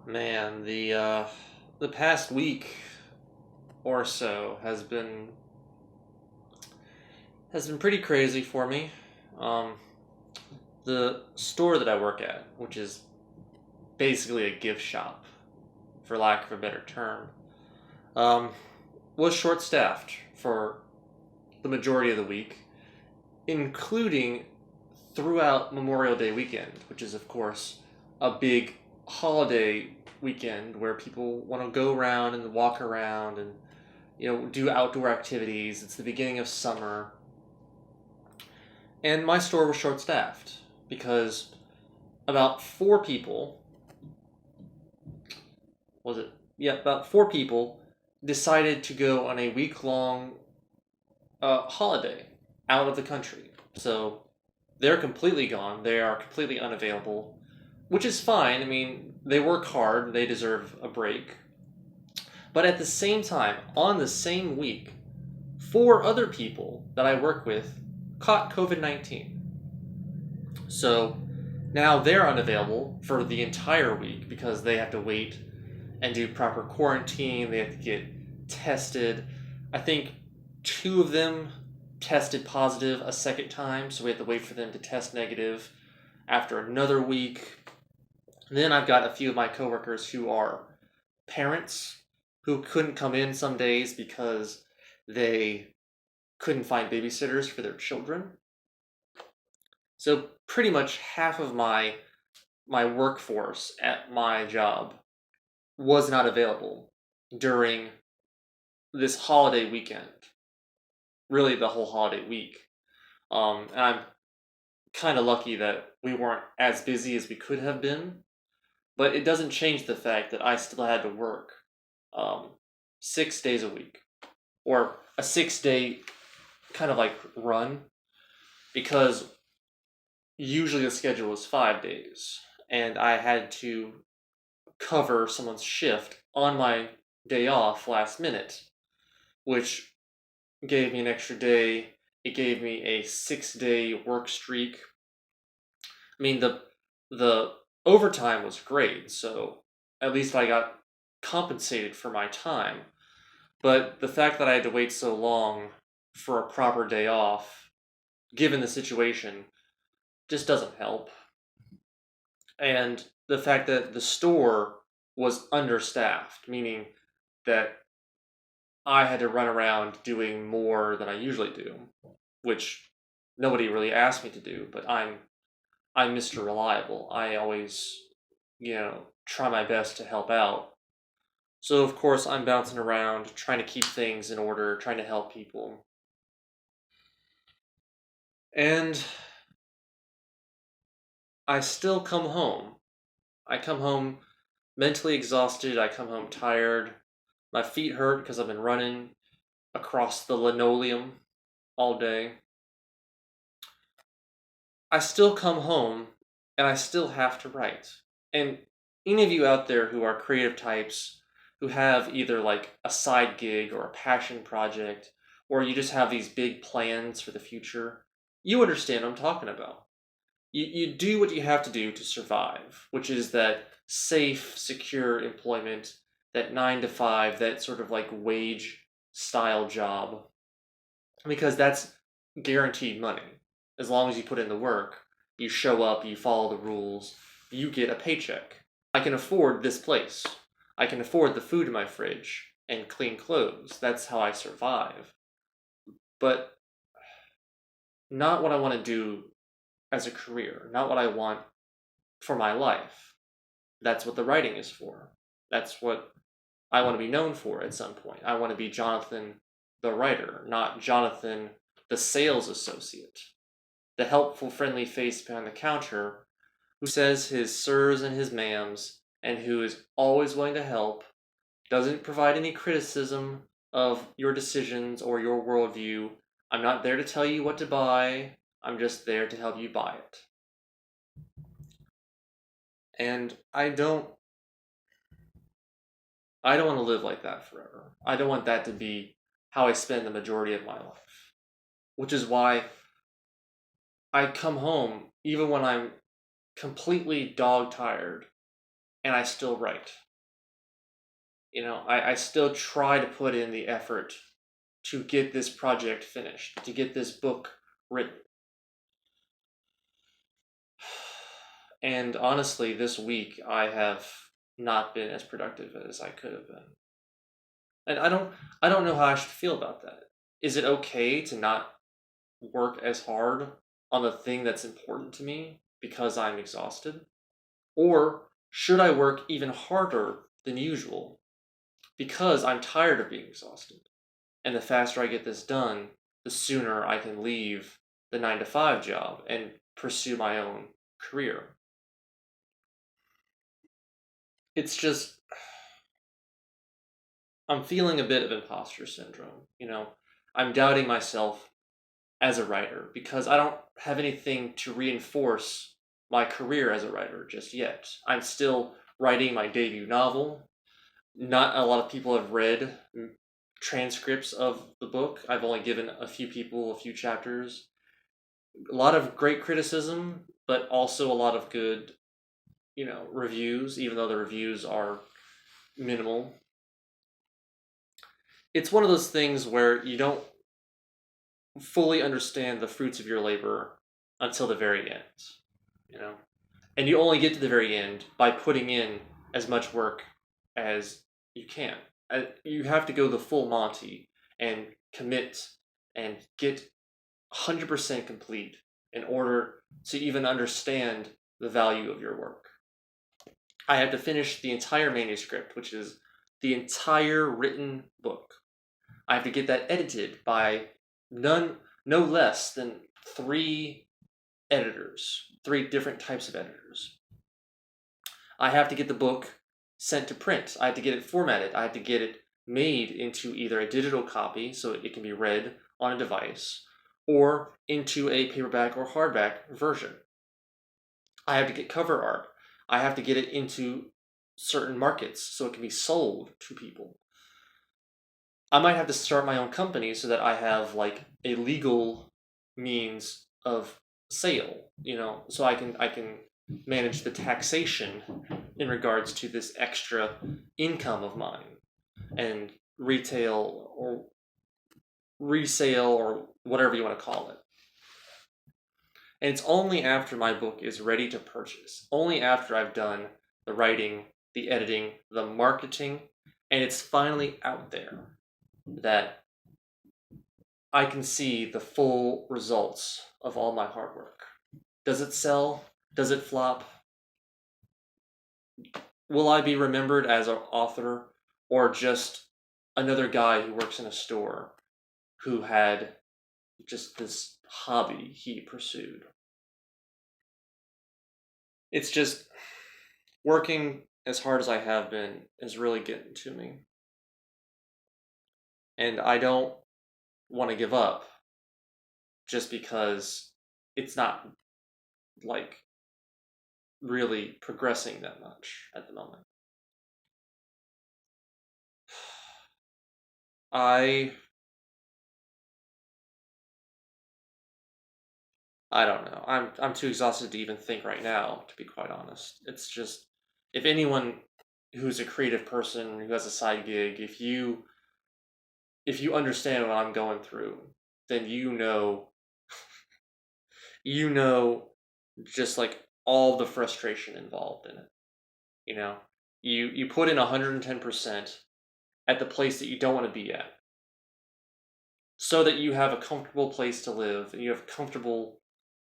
Man, the past week or so has been pretty crazy for me. Um, the store that I work at, which is basically a gift shop, for lack of a better term, um, was short-staffed for the majority of the week, including throughout Memorial Day weekend, which is of course a big holiday weekend where people want to go around and walk around and do outdoor activities. It's the beginning of summer, and my store was short staffed because about four people was it? Yeah, about four people decided to go on a week long holiday out of the country. So they're completely gone. They are completely unavailable, which is fine. I mean, they work hard. They deserve a break. But at the same time, on the same week, four other people that I work with caught COVID-19. So now they're unavailable for the entire week because they have to wait and do proper quarantine. They have to get tested. I think two of them tested positive a second time, so we have to wait for them to test negative after another week. And then I've got a few of my coworkers who are parents who couldn't come in some days because they couldn't find babysitters for their children. So pretty much half of my workforce at my job was not available during this holiday weekend. Really, the whole holiday week. And I'm kind of lucky that we weren't as busy as we could have been, but it doesn't change the fact that I still had to work um, 6 days a week, or a 6 day kind of like run, because usually the schedule was 5 days, and I had to cover someone's shift on my day off last minute, which gave me an extra day. It gave me a 6 day work streak. I mean, the overtime was great, so at least I got compensated for my time. But the fact that I had to wait so long for a proper day off, given the situation, just doesn't help. And the fact that the store was understaffed, meaning that I had to run around doing more than I usually do, which nobody really asked me to do, but I'm Mr. Reliable. I always, try my best to help out. So of course I'm bouncing around trying to keep things in order, trying to help people. And I still come home. I come home mentally exhausted, I come home tired. My feet hurt because I've been running across the linoleum all day. I still come home and I still have to write. And any of you out there who are creative types, who have either like a side gig or a passion project, or you just have these big plans for the future, you understand what I'm talking about. You do what you have to do to survive, which is that safe, secure employment, that 9 to 5, that sort of like wage style job, because that's guaranteed money. As long as you put in the work, you show up, you follow the rules, you get a paycheck. I can afford this place. I can afford the food in my fridge and clean clothes. That's how I survive. But not what I want to do as a career, not what I want for my life. That's what the writing is for. That's what I want to be known for at some point. I want to be Jonathan the writer, not Jonathan the sales associate, the helpful, friendly face behind the counter who says his sirs and his ma'ams and who is always willing to help, doesn't provide any criticism of your decisions or your worldview. I'm not there to tell you what to buy, I'm just there to help you buy it. And I don't want to live like that forever. I don't want that to be how I spend the majority of my life. Which is why I come home even when I'm completely dog tired and I still write. I still try to put in the effort to get this project finished, to get this book written. And honestly, this week I have not been as productive as I could have been. And I don't know how I should feel about that. Is it okay to not work as hard on the thing that's important to me because I'm exhausted? Or should I work even harder than usual because I'm tired of being exhausted? And the faster I get this done, the sooner I can leave the 9 to 5 job and pursue my own career. It's just, I'm feeling a bit of imposter syndrome. I'm doubting myself as a writer because I don't have anything to reinforce my career as a writer just yet. I'm still writing my debut novel. Not a lot of people have read transcripts of the book. I've only given a few people a few chapters. A lot of great criticism, but also a lot of good, reviews, even though the reviews are minimal. It's one of those things where you don't fully understand the fruits of your labor until the very end, you know? And you only get to the very end by putting in as much work as you can. You have to go the full Monty and commit and get 100% complete in order to even understand the value of your work. I have to finish the entire manuscript, which is the entire written book. I have to get that edited by no less than 3 editors, 3 different types of editors. I have to get the book sent to print. I have to get it formatted. I have to get it made into either a digital copy so it can be read on a device or into a paperback or hardback version. I have to get cover art. I have to get it into certain markets so it can be sold to people. I might have to start my own company so that I have like a legal means of sale, so I can manage the taxation in regards to this extra income of mine and retail or resale or whatever you want to call it. And it's only after my book is ready to purchase, only after I've done the writing, the editing, the marketing, and it's finally out there, that I can see the full results of all my hard work. Does it sell? Does it flop? Will I be remembered as an author or just another guy who works in a store who had just this hobby he pursued? It's just working as hard as I have been is really getting to me. And I don't want to give up just because it's not like really progressing that much at the moment. I I don't know. I'm too exhausted to even think right now, to be quite honest. It's just, if anyone who's a creative person who has a side gig, if you understand what I'm going through, then you know just like all the frustration involved in it. You put in 110% at the place that you don't want to be at, so that you have a comfortable place to live and you have a comfortable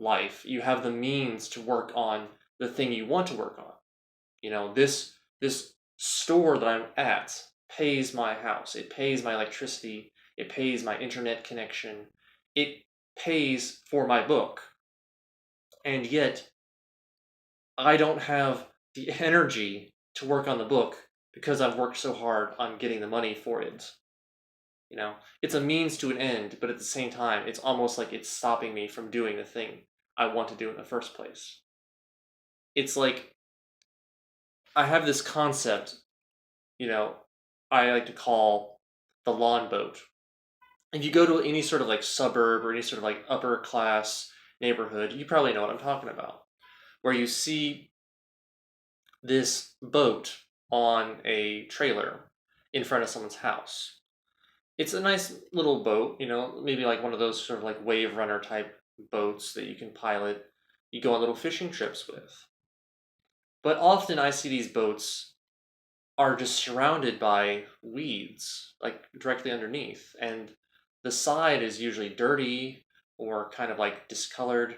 life. You have the means to work on the thing you want to work on. This store that I'm at pays my house. It pays my electricity. It pays my internet connection. It pays for my book. And yet, I don't have the energy to work on the book because I've worked so hard on getting the money for it. It's a means to an end, but at the same time, it's almost like it's stopping me from doing the thing I want to do in the first place. It's like I have this concept, I like to call the lawn boat. If you go to any sort of like suburb or any sort of like upper class neighborhood, you probably know what I'm talking about. Where you see this boat on a trailer in front of someone's house. It's a nice little boat, maybe like one of those sort of like wave runner type boats that you can pilot. You go on little fishing trips with. But often I see these boats are just surrounded by weeds, like directly underneath, and the side is usually dirty or kind of like discolored.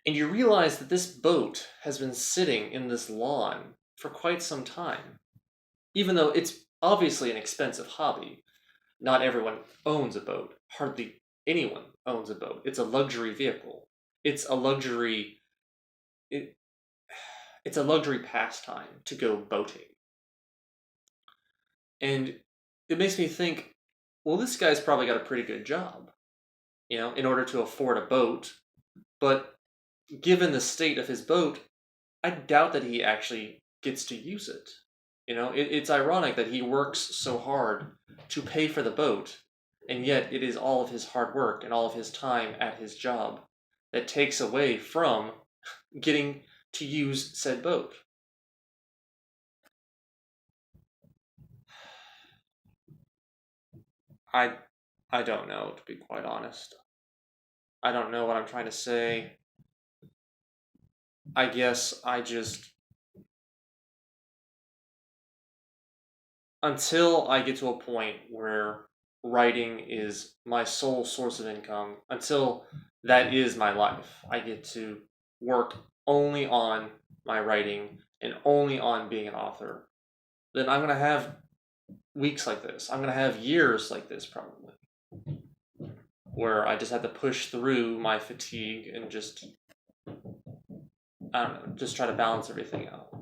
And you realize that this boat has been sitting in this lawn for quite some time, even though it's obviously an expensive hobby. Not everyone owns a boat. Hardly anyone owns a boat. It's a luxury vehicle. It's a luxury it, it's a luxury pastime to go boating. And it makes me think, well, this guy's probably got a pretty good job, in order to afford a boat. But given the state of his boat, I doubt that he actually gets to use it. It's ironic that he works so hard to pay for the boat, and yet it is all of his hard work and all of his time at his job that takes away from getting to use said boat. I I don't know, to be quite honest. I don't know what I'm trying to say. I guess I just, until I get to a point where writing is my sole source of income, until that is my life, I get to work only on my writing and only on being an author, then I'm going to have weeks like this. I'm going to have years like this probably, where I just have to push through my fatigue and just, I don't know, just try to balance everything out.